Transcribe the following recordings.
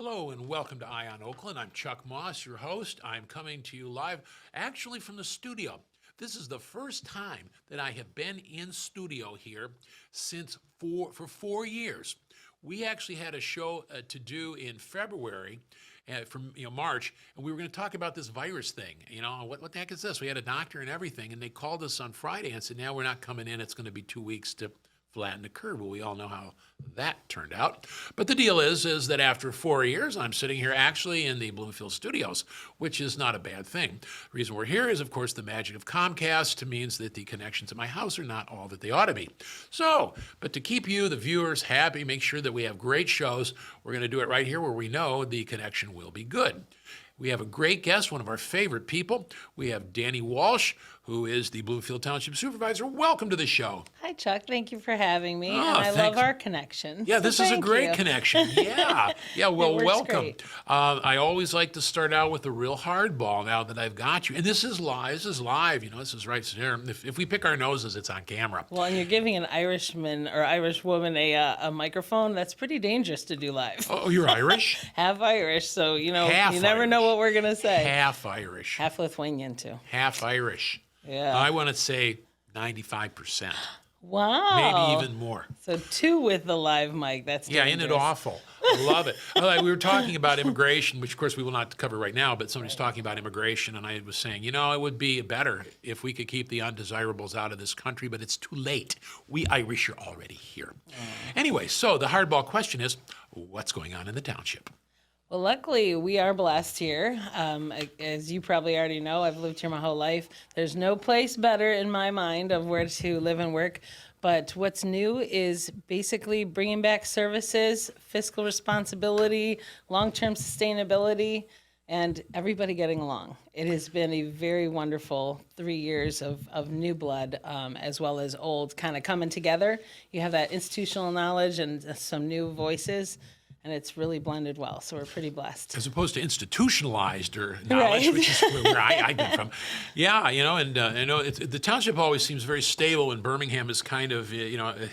Hello and welcome to Eye on Oakland. I'm Chuck Moss, your host. I'm coming to you live, actually from the studio. This is the first time that I have been in studio here since for 4 years. We actually had a show to do in February, from March, and we were going to talk about this virus thing. What the heck is this? We had a doctor and everything, and they called us on Friday and said, now we're not coming in. It's going to be 2 weeks to flatten the curve. Well, we all know how that turned out. But the deal is that after 4 years, I'm sitting here actually in the Bloomfield studios, which is not a bad thing. The reason we're here is, of course, the magic of Comcast means that the connections at my house are not all that they ought to be. But to keep you, the viewers, happy, make sure that we have great shows, we're going to do it right here where we know the connection will be good. We have a great guest, one of our favorite people. We have Dani Walsh, who is the Bloomfield Township Supervisor. Welcome to the show. Hi, Chuck. Thank you for having me. And I love our connection. Yeah, this is a great connection. Yeah. Well, welcome. I always like to start out with a real hardball now that I've got you. And this is live. This is right there. If we pick our noses, it's on camera. Well, and you're giving an Irishman or Irish woman a microphone. That's pretty dangerous to do live. Oh, you're Irish? Half Irish. So, you Half never Irish. know what we're going to say. Half Irish. Half Lithuanian, too. Half Irish. Yeah. I want to say 95%. Wow. Maybe even more. So 2 with the live mic. That's dangerous. Yeah, isn't it awful? I love it. We were talking about immigration, which of course we will not cover right now, but somebody's talking about immigration, and I was saying, it would be better if we could keep the undesirables out of this country, but it's too late. We Irish are already here. Anyway, so the hardball question is, what's going on in the township? Well, luckily, we are blessed here. As you probably already know, I've lived here my whole life. There's no place better in my mind of where to live and work. But what's new is basically bringing back services, fiscal responsibility, long-term sustainability, and everybody getting along. It has been a very wonderful 3 years of new blood as well as old kind of coming together. You have that institutional knowledge and some new voices. And it's really blended well, so we're pretty blessed. As opposed to institutionalized or knowledge, right. Which is where I come from. Yeah, and I know the township always seems very stable, and Birmingham is kind of,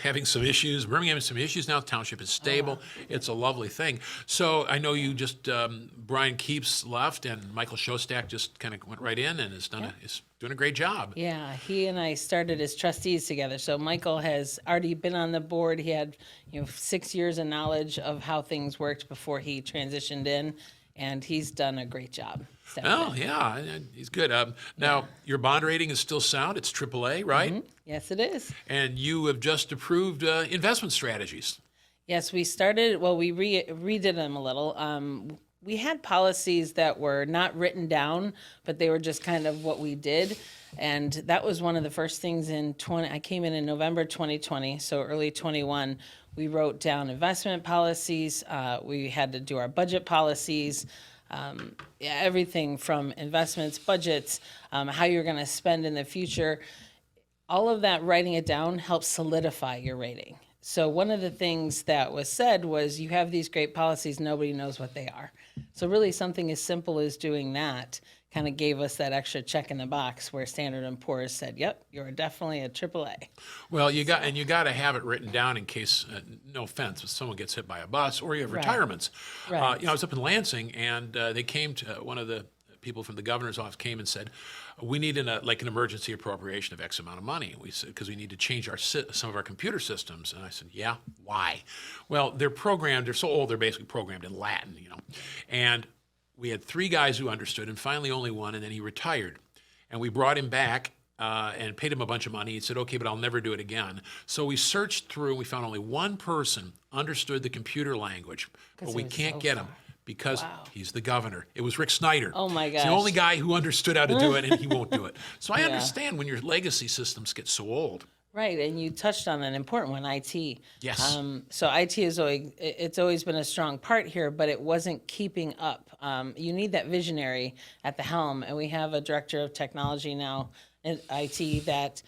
having some issues. Birmingham has some issues now. The township is stable. It's a lovely thing. So I know you just, Brian Keeps left, and Michael Shostak just kind of went right in and is doing a great job. Yeah, he and I started as trustees together. So Michael has already been on the board. He had 6 years of knowledge of how things worked before he transitioned in, and he's done a great job. Oh, yeah, he's good. Now, your bond rating is still sound. It's AAA, right? Mm-hmm. Yes, it is. And you have just approved investment strategies. Yes, we started, we redid them a little. We had policies that were not written down, but they were just kind of what we did. And that was one of the first things I came in November 2020, so early 21. We wrote down investment policies. We had to do our budget policies, everything from investments, budgets, how you're going to spend in the future. All of that, writing it down, helps solidify your rating. So one of the things that was said was, you have these great policies, nobody knows what they are. So really something as simple as doing that kind of gave us that extra check in the box where Standard & Poor's said, yep, you're definitely a AAA. Well, you got to have it written down in case, no offense, if someone gets hit by a bus or you have retirements. Right. I was up in Lansing, and they came to one of the people from the governor's office came and said, we need an emergency appropriation of X amount of money. We said, because we need to change some of our computer systems. And I said, yeah, why? Well, they're so old, they're basically programmed in Latin, And we had 3 guys who understood, and finally only one, and then he retired. And we brought him back and paid him a bunch of money. He said, okay, but I'll never do it again. So we searched through, we found only one person understood the computer language, but we can't get him. Because he's the governor. It was Rick Snyder. Oh, my gosh. He's the only guy who understood how to do it, and he won't do it. So I understand when your legacy systems get so old. Right, and you touched on an important one, IT. Yes. So IT is always been a strong part here, but it wasn't keeping up. You need that visionary at the helm, and we have a director of technology now in IT that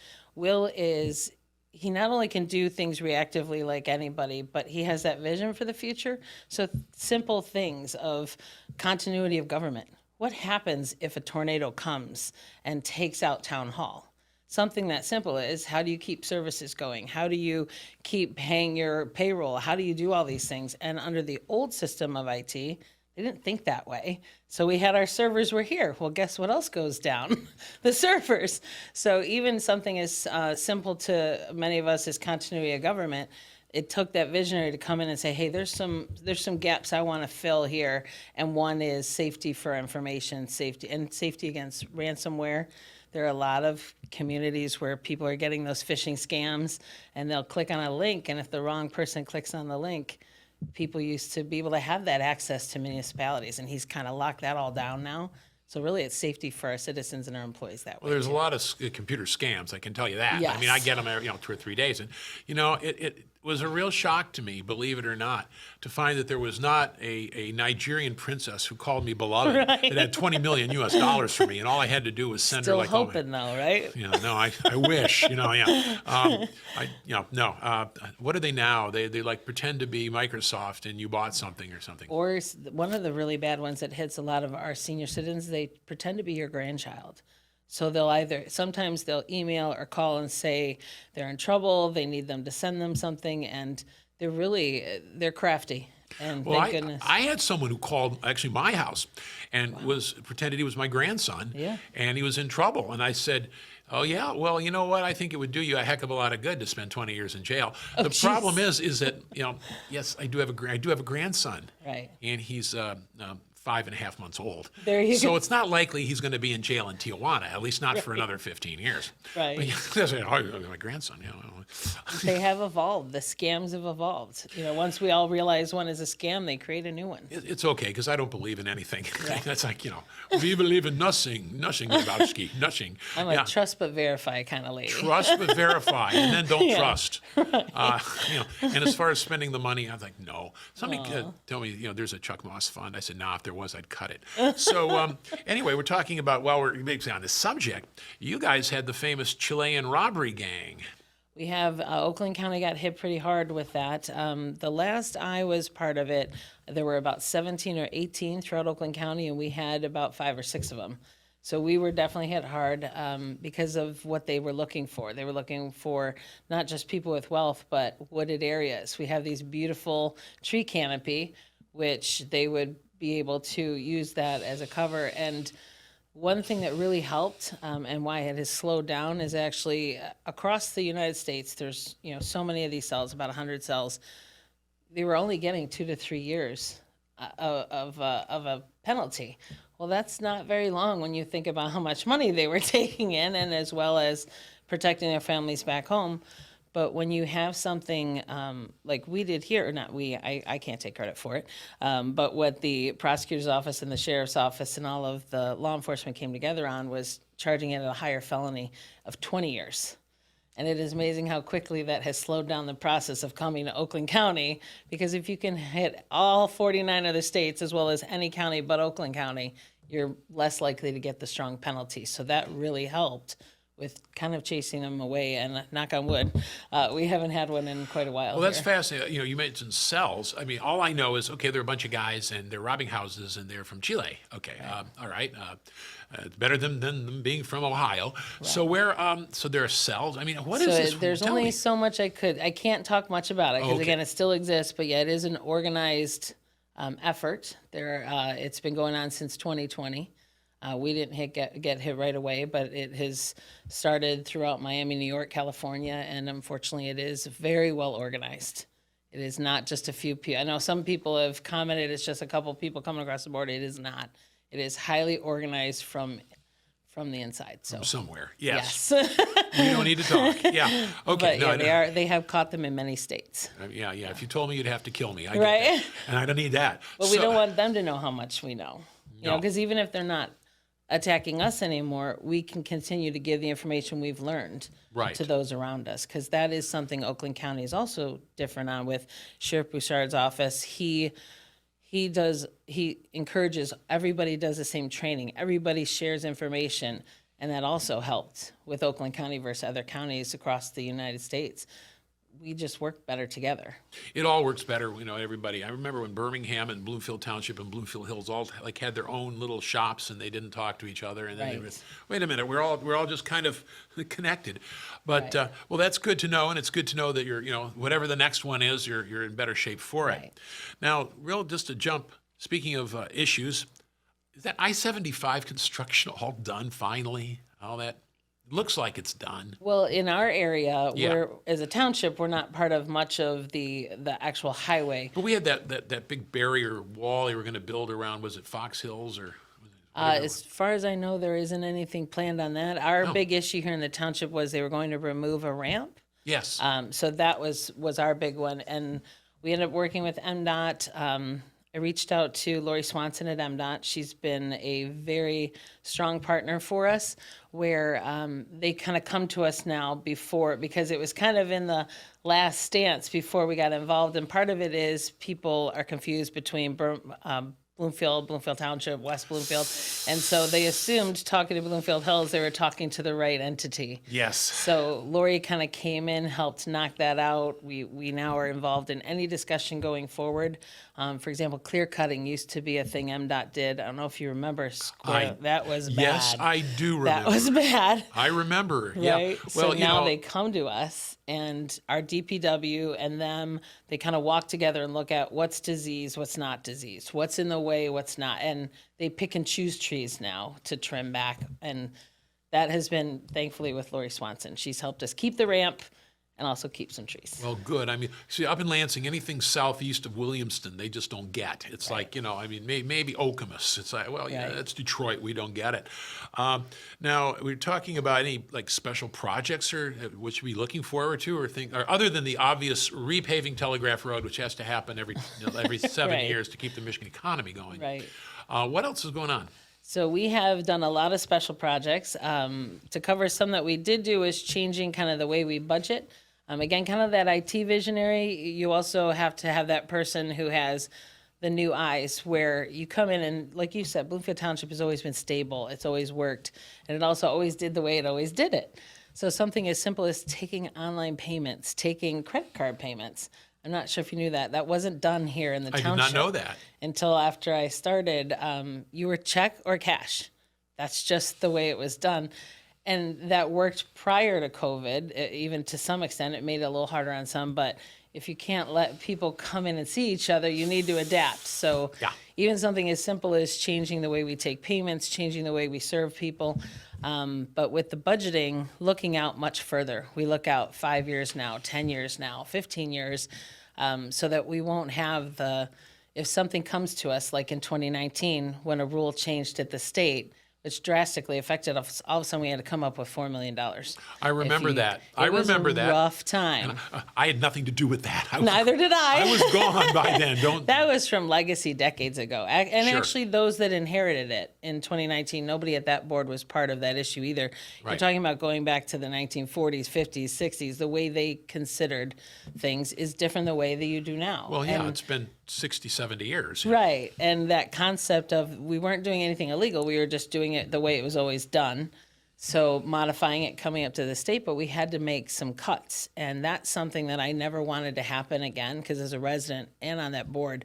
he not only can do things reactively like anybody, but he has that vision for the future. So simple things of continuity of government. What happens if a tornado comes and takes out town hall? something that simple is, how do you keep services going? How do you keep paying your payroll? How do you do all these things? And under the old system of IT, they didn't think that way. So we had our servers were here. Well, guess what else goes down? The servers. So even something as simple to many of us as continuity of government, it took that visionary to come in and say, hey, there's some gaps I want to fill here. And one is safety for information, safety against ransomware. There are a lot of communities where people are getting those phishing scams, and they'll click on a link, and if the wrong person clicks on the link, people used to be able to have that access to municipalities, and he's kind of locked that all down now. So really, it's safety for our citizens and our employees that way. Well, there's a lot of computer scams, I can tell you that. Yes. I mean, I get them every 2 or 3 days. And, it was a real shock to me, believe it or not, to find that there was not a Nigerian princess who called me beloved that had $20 million US for me, and all I had to do was send Still her like, hoping though, right? no, I wish, yeah. What are they now? They like pretend to be Microsoft and you bought something or something. Or one of the really bad ones that hits a lot of our senior citizens, they pretend to be your grandchild. So sometimes they'll email or call and say they're in trouble, they need them to send them something, and they're crafty. And Well, thank goodness. I had someone who called actually my house and pretended he was my grandson, Yeah. and he was in trouble. And I said, oh, yeah, well, you know what? I think it would do you a heck of a lot of good to spend 20 years in jail. The problem is that, yes, I do have a grandson. Right. And he's 5.5 months old. There you so go. it's not likely he's going to be in jail in Tijuana, at least not for another 15 years. Right. But my grandson, They have evolved. The scams have evolved. Once we all realize one is a scam, they create a new one. It's okay, because I don't believe in anything. That's like, we believe in nothing, Lebowski, nothing. I'm a trust but verify kind of lady. Trust but verify, and then don't trust. And as far as spending the money, I was like, no. Somebody told me, there's a Chuck Moss fund. I said, no, if there was, I'd cut it. So anyway, we're talking about, while we're basically on this subject, you guys had the famous Chilean robbery gang. We have Oakland County got hit pretty hard with that. The last I was part of it, there were about 17 or 18 throughout Oakland County, and we had about 5 or 6 of them. So we were definitely hit hard because of what they were looking for. They were looking for not just people with wealth, but wooded areas. We have these beautiful tree canopy, which they would be able to use that as a cover. And one thing that really helped and why it has slowed down is actually across the United States, there's so many of these cells, about 100 cells. They were only getting 2 to 3 years of a penalty. Well, that's not very long when you think about how much money they were taking in, and as well as protecting their families back home. But when you have something like we did here, or not we, I can't take credit for it, but what the prosecutor's office and the sheriff's office and all of the law enforcement came together on was charging it a higher felony of 20 years. And it is amazing how quickly that has slowed down the process of coming to Oakland County, because if you can hit all 49 other states as well as any county but Oakland County, you're less likely to get the strong penalty. So that really helped with kind of chasing them away, and knock on wood, we haven't had one in quite a while. Well, that's here. fascinating. You mentioned cells. I mean, all I know is, okay, they're a bunch of guys and they're robbing houses and they're from Chile. Okay, all right. It's better than them being from Ohio. Right. So so there are cells. I mean, what is this? There's only so much I can't talk much about it because again, it still exists, but yeah, it is an organized effort. It's been going on since 2020. We didn't get hit right away, but it has started throughout Miami, New York, California, and unfortunately it is very well organized. It is not just a few people. I know some people have commented it's just a couple people coming across the border. It is not. It is highly organized from the inside. So from somewhere, yes. We don't need to talk. Yeah, okay. But yeah, they have caught them in many states. Yeah. If you told me you'd have to kill me, I right? get that. And I don't need that. But we don't want them to know how much we know. No. Because even if they're not attacking us anymore, we can continue to give the information we've learned to those around us, because that is something Oakland County is also different on with Sheriff Bouchard's office. He encourages everybody, does the same training, everybody shares information, and that also helped with Oakland County versus other counties across the United States. we just work better together. It all works better, everybody. I remember when Birmingham and Bloomfield Township and Bloomfield Hills all like had their own little shops and they didn't talk to each other. And then they Right. were, wait a minute, we're all just kind of connected. But well, that's good to know, and it's good to know that you're, whatever the next one is, you're in better shape for it. Right. Now, just to jump. Speaking of issues, is that I-75 construction all done finally? All that looks like it's done. Well, in our area, Yeah. we're as a township, we're not part of much of the actual highway. But we had that big barrier wall they were going to build around. Was it Fox Hills or? Whatever it As far as I know, there isn't anything planned on that. Our Oh. big issue here in the township was they were going to remove a ramp. Yes. So that was our big one, and we ended up working with MDOT. I reached out to Lori Swanson at MDOT. She's been a very strong partner for us, where they kind of come to us now because it was kind of in the last stance before we got involved. And part of it is people are confused between Bloomfield Township, West Bloomfield. And so they assumed talking to Bloomfield Hills, they were talking to the right entity. Yes. So Lori kind of came in, helped knock that out. We now are involved in any discussion going forward. For example, clear cutting used to be a thing MDOT did. I don't know if you remember. That was bad. Yes, I do remember. That was bad. I remember. Yeah. Right. Well, So now they come to us, and our DPW and them, they kind of walk together and look at what's disease, what's not disease, what's in the way, what's not. And they pick and choose trees now to trim back. And that has been, thankfully, with Lori Swanson. She's helped us keep the ramp and also keep some trees. Well, good. I mean, see, up in Lansing, anything southeast of Williamston, they just don't get. It's like, maybe Okemos. It's like, well, yeah, Right. that's Detroit. We don't get it. Now, we're talking about any like special projects or which we looking forward to or other than the obvious repaving Telegraph Road, which has to happen every 7 Right. years to keep the Michigan economy going. Right. What else is going on? So we have done a lot of special projects. To cover some that we did do is changing kind of the way we budget. Again, kind of that IT visionary. You also have to have that person who has the new eyes, where you come in and, like you said, Bloomfield Township has always been stable. It's always worked, and it also always did the way it always did it. So something as simple as taking online payments, taking credit card payments. I'm not sure if you knew that. That wasn't done here in the I did township. not know that. Until after I started. You were check or cash. That's just the way it was done. And that worked prior to COVID, even to some extent. It made it a little harder on some, but if you can't let people come in and see each other, you need to adapt. So Yeah. even something as simple as changing the way we take payments, changing the way we serve people. But with the budgeting, looking out much further. We look out 5 years now, 10 years now, 15 years, so that we won't have if something comes to us, like in 2019, when a rule changed at the state, which drastically affected us, all of a sudden we had to come up with $4 million. I remember that. I It was remember a that. rough time. I had nothing to do with that. Neither did I. I was gone by then. That was from legacy decades ago. And Sure. actually, those that inherited it in 2019, nobody at that board was part of that issue either. You're Right. talking about going back to the 1940s, 50s, 60s. The way they considered things is different the way that you do now. Well, yeah, And- it's been 60, 70 years. Right. And that concept of we weren't doing anything illegal, we were just doing it the way it was always done. So modifying it, coming up to the state, but we had to make some cuts. And that's something that I never wanted to happen again, because as a resident and on that board,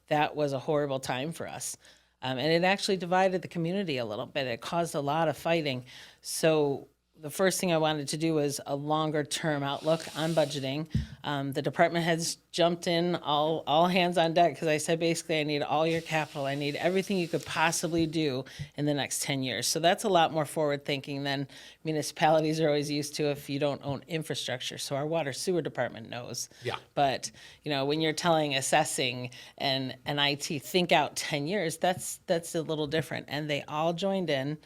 that was a horrible time for us. And it actually divided the community a little bit. It caused a lot of fighting. So the first thing I wanted to do was a longer term outlook on budgeting. The department heads jumped in, all hands on deck, because I said basically I need all your capital. I need everything you could possibly do in the next 10 years. So that's a lot more forward thinking than municipalities are always used to if you don't own infrastructure. So our water sewer department knows. Yeah. But when you're telling assessing and IT think out 10 years, that's a little different. And they all joined in.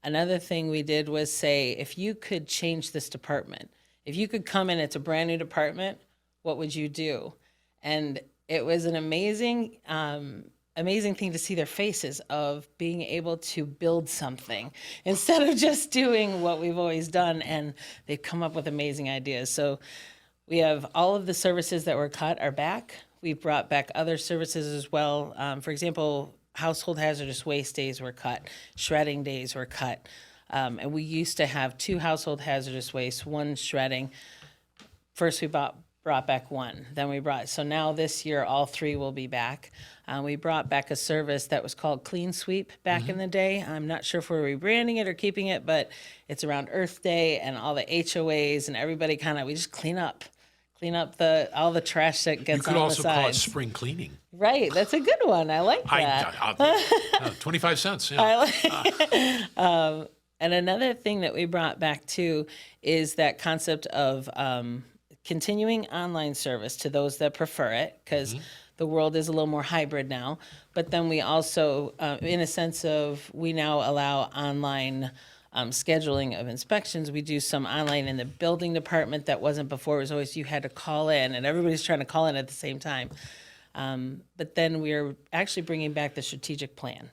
Another thing we did was say, if you could change this department, if you could come in, it's a brand new department, what would you do? And it was an amazing thing to see their faces of being able to build something instead of just doing what we've always done. And they've come up with amazing ideas. So we have all of the services that were cut are back. We've brought back other services as well. For example, household hazardous waste days were cut, shredding days were cut. And we used to have 2 household hazardous waste, 1 shredding. First we brought brought back one. Then we brought, so now this year, all three will be back. We brought back a service that was called Clean Sweep back in the day. I'm not sure if we're rebranding it or keeping it, but it's around Earth Day and all the HOAs and everybody we just clean up all the trash that gets You could on also the call it sides. spring cleaning. Right, that's a good one. I like that. 25 cents. Yeah. And another thing that we brought back too is that concept of continuing online service to those that prefer it, because the world is a little more hybrid now. But then we also, in a sense of, we now allow online scheduling of inspections. We do some online in the building department that wasn't before. It was always you had to call in, and everybody's trying to call in at the same time. But then we're actually bringing back the strategic plan.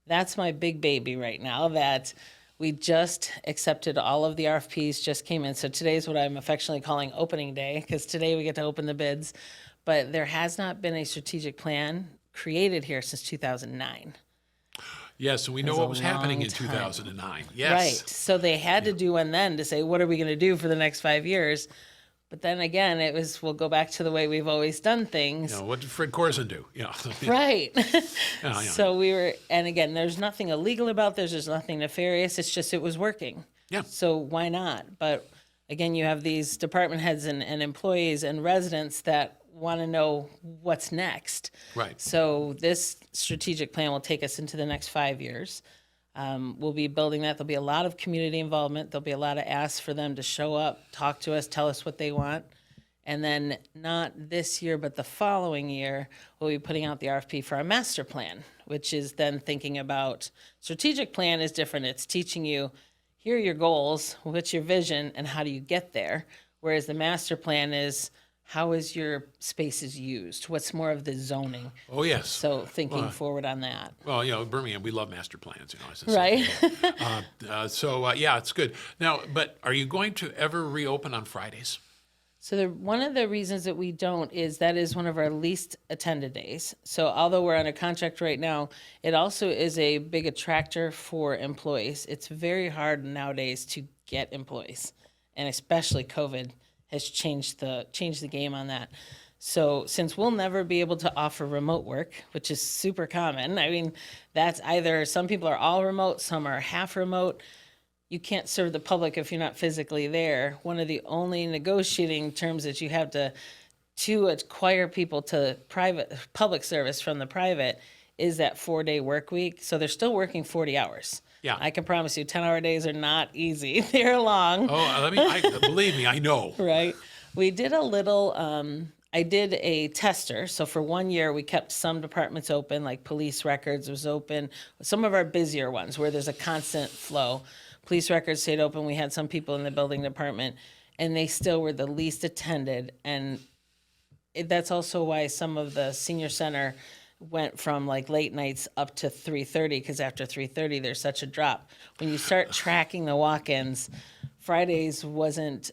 That's my big baby right now, that we just accepted all of the RFPs, just came in. So today's what I'm affectionately calling opening day, because today we get to open the bids. But there has not been a strategic plan created here since 2009. Yes, and we know That's what a was happening long in time. 2009. Yes. Right. So they had to do one then to say, what are we going to do for the next 5 years? But then again, it was, we'll go back to the way we've always done things. You know, what did Fred Corzin do? Yeah. Right. Yeah. So we were, and again, there's nothing illegal about this. There's nothing nefarious. It's just, it was working. Yeah. So why not? But again, you have these department heads and employees and residents that want to know what's next. Right. So this strategic plan will take us into the next 5 years. We'll be building that. There'll be a lot of community involvement. There'll be a lot of asks for them to show up, talk to us, tell us what they want. And then not this year, but the following year, we'll be putting out the RFP for our master plan, which is then thinking about, strategic plan is different. It's teaching you, here are your goals, what's your vision, and how do you get there? Whereas the master plan is, how is your spaces used? What's more of the zoning? Oh, yes. So thinking forward on that. Well, you know, Birmingham, we love master plans, you know. It's Right. yeah, it's good. Now, but are you going to ever reopen on Fridays? So one of the reasons that we don't is that is one of our least attended days. So although we're under contract right now, it also is a big attractor for employees. It's very hard nowadays to get employees, and especially COVID has changed the game on that. So since we'll never be able to offer remote work, which is super common, I mean, that's either some people are all remote, some are half remote. You can't serve the public if you're not physically there. One of the only negotiating terms that you have to acquire people to public service from the private is that 4-day work week. So they're still working 40 hours. Yeah. I can promise you 10-hour days are not easy. They're long. Oh, believe me, I know. Right. We did a little, I did a tester. So for 1 year, we kept some departments open, like police records was open. Some of our busier ones where there's a constant flow. Police records stayed open. We had some people in the building department, and they still were the least attended. And that's also why some of the senior center went from like late nights up to 3:30, because after 3:30 there's such a drop. When you start tracking the walk-ins, Fridays wasn't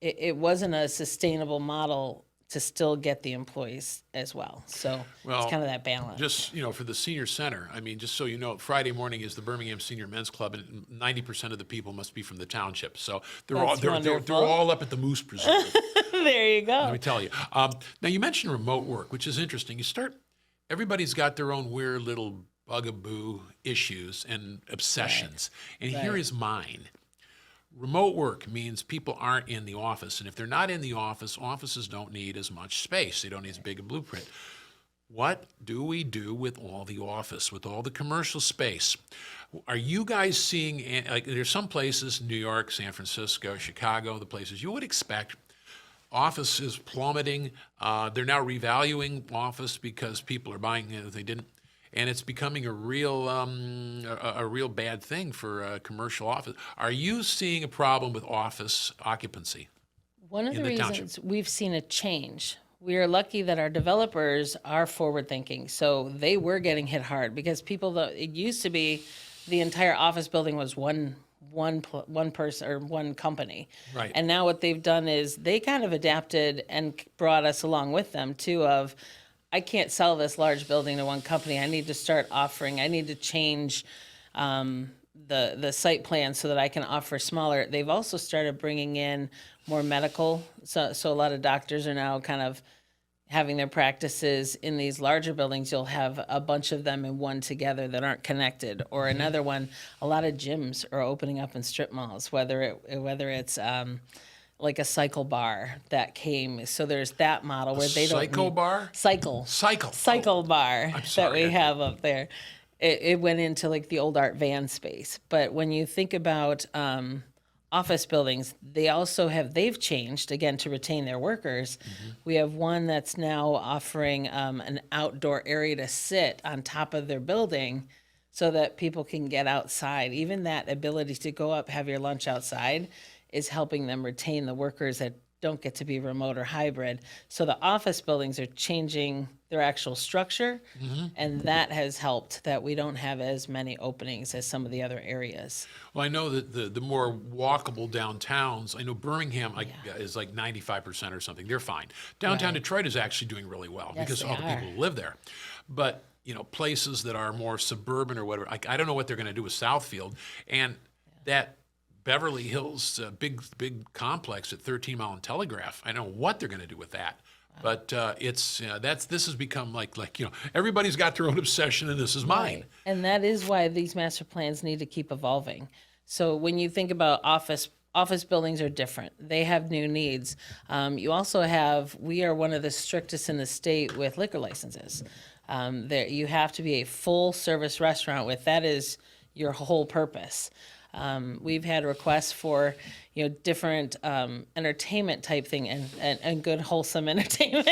a sustainable model to still get the employees as well. So it's kind of that balance. Just, you know, for the senior center, I mean, just so you know, Friday morning is the Birmingham Senior Men's Club, and 90% of the people must be from the township. So they're all up at the Moose Preserve. There you go. Let me tell you. Now, you mentioned remote work, which is interesting. Everybody's got their own weird little bugaboo issues and obsessions. Right. And here is mine. Remote work means people aren't in the office. And if they're not in the office, offices don't need as much space. They don't need as big a blueprint. What do we do with all the office, with all the commercial space? Are you guys seeing, like, there's some places, New York, San Francisco, Chicago, the places you would expect, office is plummeting. They're now revaluing office because people are buying it they didn't, and it's becoming a real bad thing for commercial office. Are you seeing a problem with office occupancy? One of the reasons we've seen a change. We are lucky that our developers are forward thinking, so they were getting hit hard because it used to be the entire office building was one person or one company. Right. And now what they've done is they kind of adapted and brought us along with them too of, I can't sell this large building to one company. I need to change the site plan so that I can offer smaller. They've also started bringing in more medical. So a lot of doctors are now kind of having their practices in these larger buildings. You'll have a bunch of them in one together that aren't connected. Or another one, a lot of gyms are opening up in strip malls, whether it's like a cycle bar that came. So there's that model where they don't Psycho bar? cycle bar that sorry. we have up there. It went into like the old art van space. But when you think about office buildings, they've changed again to retain their workers. We have one that's now offering an outdoor area to sit on top of their building so that people can get outside. Even that ability to go up, have your lunch outside is helping them retain the workers that don't get to be remote or hybrid. So the office buildings are changing their actual structure, and that has helped that we don't have as many openings as some of the other areas. Well, I know that the more walkable downtowns, I know Birmingham is like 95% or something. They're fine. Downtown Detroit is actually doing really well because of all the people who live there. But, places that are more suburban or whatever, I don't know what they're going to do with Southfield. And that Beverly Hills big complex at 13 Mile and Telegraph, I don't know what they're going to do with that. But this has become like everybody's got their own obsession, and this is mine. And that is why these master plans need to keep evolving. So when you think about office buildings are different. They have new needs. You also we are one of the strictest in the state with liquor licenses. You have to be a full service restaurant that is your whole purpose. We've had requests for, different entertainment type thing and good wholesome entertainment,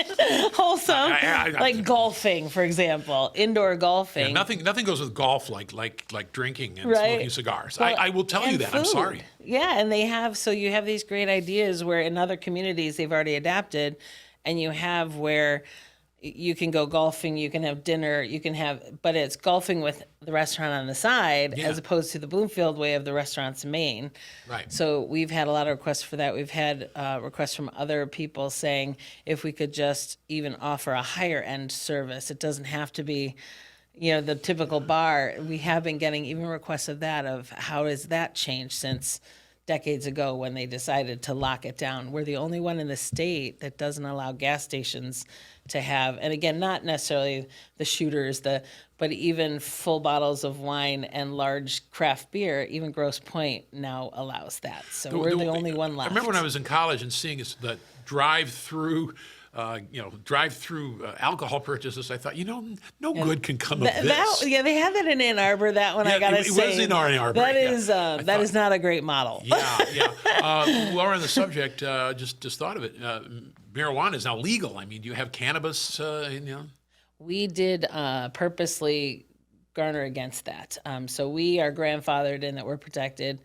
like golfing, for example, indoor golfing. Yeah, nothing goes with golf like drinking and smoking cigars. Well, I will tell you that. Food. I'm sorry. Yeah, and you have these great ideas where in other communities they've already adapted, and you have where you can go golfing, you can have dinner, but it's golfing with the restaurant on the side as opposed to the Bloomfield way of the restaurant's main. Right. So we've had a lot of requests for that. We've had requests from other people saying if we could just even offer a higher end service. It doesn't have to be, the typical bar. We have been getting even requests of that, of how has that changed since decades ago when they decided to lock it down. We're the only one in the state that doesn't allow gas stations to have, and again, not necessarily the shooters, but even full bottles of wine and large craft beer. Even Grosse Pointe now allows that. So we're the only one left. I remember when I was in college and seeing the drive-through alcohol purchases, I thought, no good can come of this. They had that in Ann Arbor. That one, I gotta say, it was in Ann Arbor. That is not a great model. Yeah. While we're on the subject, just thought of it. Marijuana is now legal. I mean, do you have cannabis? We did purposely garner against that. So we are grandfathered in that we're protected.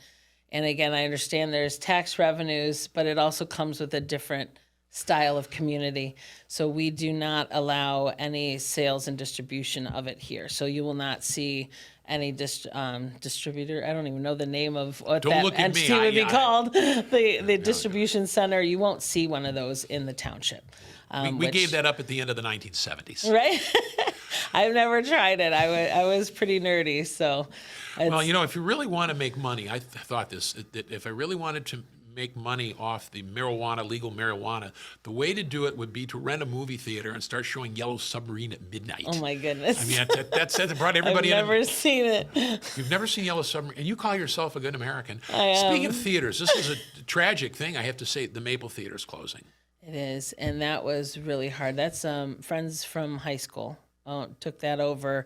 And again, I understand there's tax revenues, but it also comes with a different style of community. So we do not allow any sales and distribution of it here. So you will not see any distributor. I don't even know the name of what that entity would be called. The distribution center. You won't see one of those in the township. We gave that up at the end of the 1970s. Right? I've never tried it. I was pretty nerdy. So, well, if you really want to make money, I thought that if I really wanted to make money off the legal marijuana, the way to do it would be to rent a movie theater and start showing Yellow Submarine at midnight. Oh my goodness! I mean, that brought everybody. I've never seen it. You've never seen Yellow Submarine, and you call yourself a good American. I am. Speaking of theaters, this is a tragic thing. I have to say, the Maple Theater's closing. It is, and that was really hard. That's friends from high school took that over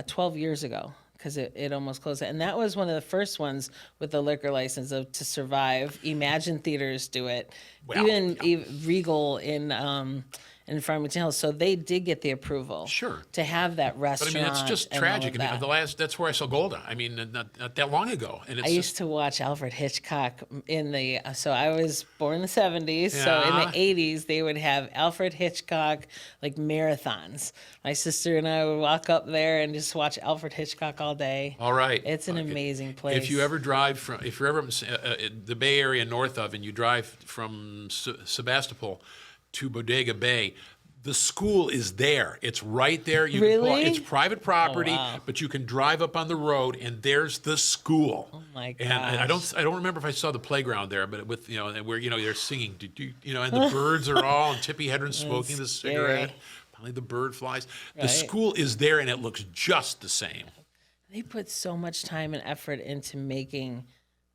12 years ago. Because it almost closed. And that was one of the first ones with the liquor license to survive. Imagine Theaters do it. Well, even Regal in Farmington Hills. So they did get the approval. Sure. To have that restaurant. But I mean, it's just tragic. I mean, that's where I saw Golda. I mean, not that long ago. And I used to watch Alfred Hitchcock so I was born in the 70s. So in the 80s, they would have Alfred Hitchcock like marathons. My sister and I would walk up there and just watch Alfred Hitchcock all day. All right. It's an amazing place. If you're ever in the Bay Area north of, and you drive from Sebastopol to Bodega Bay, The school is there. It's right there. You Really? Can pull, it's private property, wow. but you can drive up on the road, and there's the school. Oh my And I don't remember if I saw the playground there, but with where they're singing, and the birds are all, and Tippi Hedren's smoking the cigarette. Probably the bird flies. The Right. school is there, and it looks just the same. They put so much time and effort into making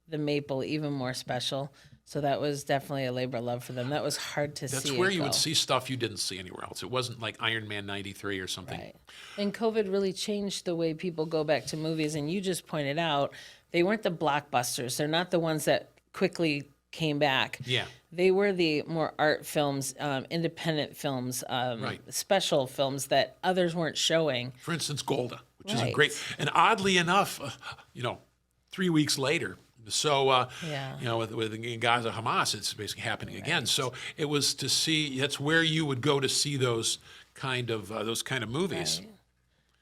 the maple even more special. So that was definitely a labor of love for them. That was hard to see. That's where you go. would see stuff you didn't see anywhere else. It wasn't like Iron Man 93 or something. Right. And COVID really changed the way people go back to movies. And you just pointed out, they weren't the blockbusters. They're not the ones that quickly came back. Yeah. They were the more art films, independent films, Right. special films that others weren't showing. For instance, Golda, which is a Right. great, and oddly enough, 3 weeks later, so, Yeah. with Gaza Hamas, it's basically happening again. So it was to see, that's where you would go to see those kind of movies. Right.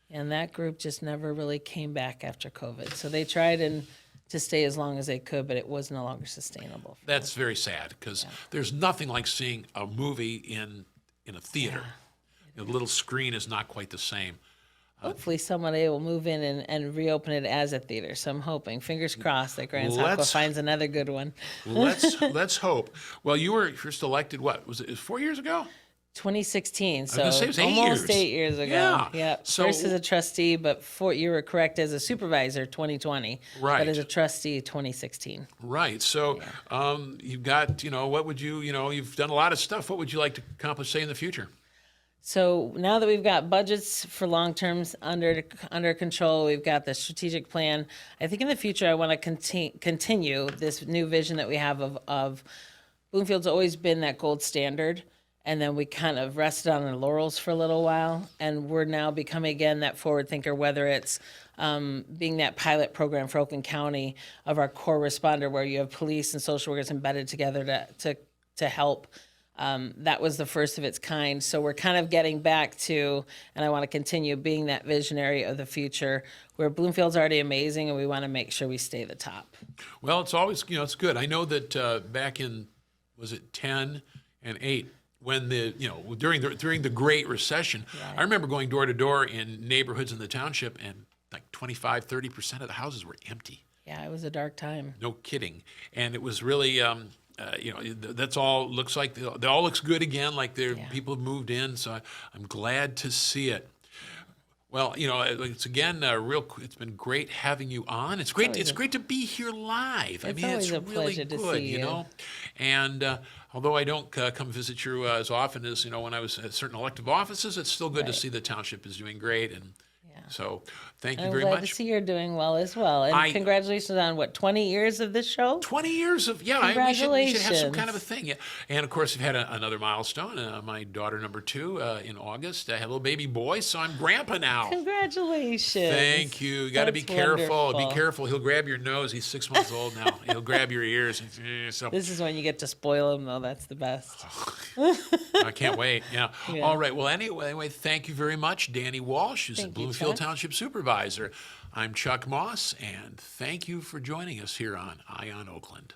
And that group just never really came back after COVID. So they tried to stay as long as they could, but it was no longer sustainable. For That's very sad because there's nothing like seeing a movie in a theater. The little screen is not quite the same. Hopefully somebody will move in and reopen it as a theater. So I'm hoping, fingers crossed, that Grand Aqua finds another good one. Let's hope. Well, you were first elected, what, was it 4 years ago? 2016, so gonna say it was 8 almost years. 8 years ago. Yeah. So- First as a trustee, but you were correct, as a supervisor, 2020. Right. But as a trustee, 2016. Right. So you've got, what would you've done a lot of stuff. What would you like to accomplish, say, in the future? So now that we've got budgets for long terms under control, we've got the strategic plan. I think in the future, I want to continue this new vision that we have of Bloomfield's always been that gold standard. And then we kind of rested on our laurels for a little while. And we're now becoming, again, that forward thinker, whether it's being that pilot program for Oakland County of our core responder, where you have police and social workers embedded together to help. That was the first of its kind. So we're kind of getting back to, and I want to continue being that visionary of the future, where Bloomfield's already amazing, and we want to make sure we stay the top. Well, it's always, it's good. I know that back in, was it 10 and 8, when during the Great Recession, I remember going door to door in neighborhoods in the township, and like 25-30% of the houses were empty. Yeah, it was a dark time. No kidding. And it was really, that's all looks like, it all looks good again, like people have moved in. So I'm glad to see it. Well, it's again it's been great having you on. It's great. It's great to be here live. I mean, always it's a really pleasure to good, see you. And although I don't come visit you as often as when I was at certain elective offices, it's still good to see the township is doing great. And so, thank you I'm very glad much. to see you're doing well as well. And congratulations on 20 years of this show? 20 years of, we should have some kind of a thing. Yeah. And of course, we've had another milestone. My daughter number 2 in August. I had a little baby boy, so I'm grandpa now. Congratulations. Thank you. You got to be That's careful. wonderful. Be careful. He'll grab your nose. He's 6 months old now. He'll grab your ears. So This is when you get to spoil him, though. That's the best. I can't wait. Yeah. All right. Well, anyway, thank you very much, Dani Walsh, who's the Thank you, Bloomfield Chuck. Township Supervisor. I'm Chuck Moss, and thank you for joining us here on Eye on Oakland.